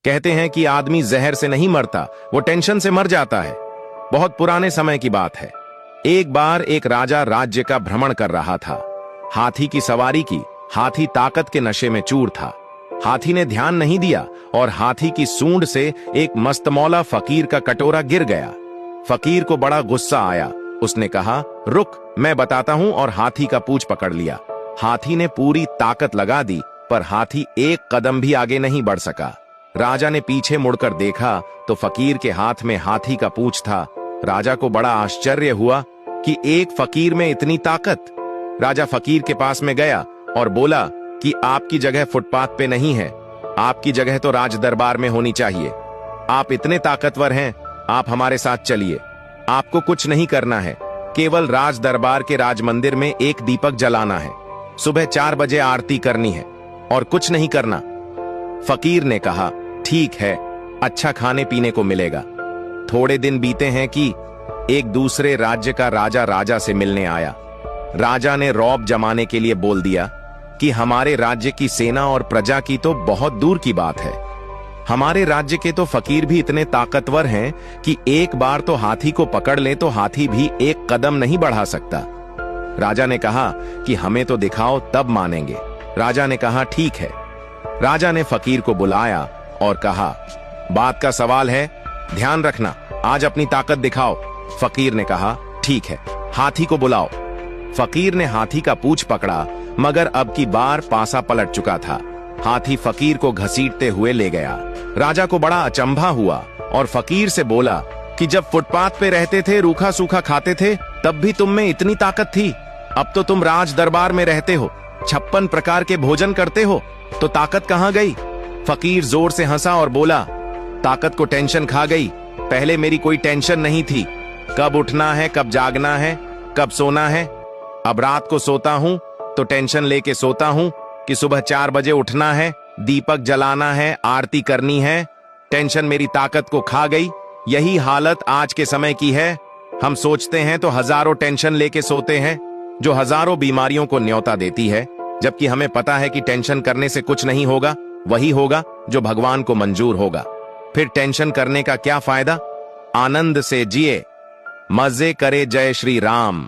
कहते हैं कि आदमी जहर से नहीं मरता, वो टेंशन से मर जाता है। बहुत पुराने समय की बात है। एक बार एक राजा राज्य का भ्रमण कर रहा था। हाथी की सवारी की। हाथी ताकत के नशे में चूर था। हाथी ने ध्यान नहीं दिया और हाथी की सूंड से एक मस्तमौला फकीर का कटोरा गिर गया। फकीर को बड़ा गुस्सा आया। उसने कहा, रुक, मैं बताता हूं, और हाथी का पूंछ पकड़ लिया। हाथी ने पूरी ताकत लगा दी, पर हाथी एक कदम भी आगे नहीं बढ़ सका। राजा ने पीछे मुड़कर देखा तो फकीर के हाथ में हाथी का पूंछ था। राजा को बड़ा आश्चर्य हुआ कि एक फकीर में इतनी ताकत। राजा फकीर के पास में गया और बोला कि आपकी जगह फुटपाथ पे नहीं है, आपकी जगह तो राज दरबार में होनी चाहिए। आप इतने ताकतवर हैं, आप हमारे साथ चलिए। आपको कुछ नहीं करना है, केवल राज दरबार के राज मंदिर में एक दीपक जलाना है। सुबह 4 बजे आरती करनी है और कुछ नहीं करना। फकीर ने कहा, ठीक है, अच्छा खाने पीने को मिलेगा। थोड़े दिन बीते हैं कि एक दूसरे राज्य का राजा से मिलने आया। राजा ने रौब जमाने के लिए बोल दिया कि हमारे राज्य की सेना और प्रजा की तो बहुत दूर की बात है। हमारे राज्य के तो फकीर भी इतने ताकतवर हैं कि एक बार तो हाथी को पकड़ ले तो हाथी भी एक कदम नहीं बढ़ा सकता। राजा ने कहा कि हमें तो दिखाओ, तब मानेंगे। राजा ने कहा, ठीक है। राजा ने फकीर को बुलाया और कहा, बात का सवाल है, ध्यान रखना, आज अपनी ताकत दिखाओ। फकीर ने कहा, ठीक है, हाथी को बुलाओ। फकीर ने हाथी का पूंछ पकड़ा, मगर अब की बार पासा पलट चुका था। हाथी फकीर को घसीटते हुए ले गया। राजा को बड़ा अचंभा हुआ और फकीर से बोला कि जब फुटपाथ पे रहते थे, रूखा सूखा खाते थे, तब भी तुम में इतनी ताकत थी। अब तो तुम राज दरबार में रहते हो, 56 प्रकार के भोजन करते हो, तो ताकत कहां गई? फकीर जोर से हंसा और बोला, ताकत को टेंशन खा गई। पहले मेरी कोई टेंशन नहीं थी। कब उठना है, कब जागना है, कब सोना है। अब रात को सोता हूं तो टेंशन लेके सोता हूं कि सुबह 4 बजे उठना है, दीपक जलाना है, आरती करनी है। टेंशन मेरी ताकत को खा गई। यही हालत आज के समय की है। हम सोचते हैं तो हजारों टेंशन लेके सोते हैं, जो हजारों बीमारियों को न्योता देती है, जबकि हमें पता है कि टेंशन करने से कुछ नहीं होगा। वही होगा जो भगवान को मंजूर होगा। फिर टेंशन करने का क्या फायदा? आनंद से जिए, मजे करे, जय श्री राम।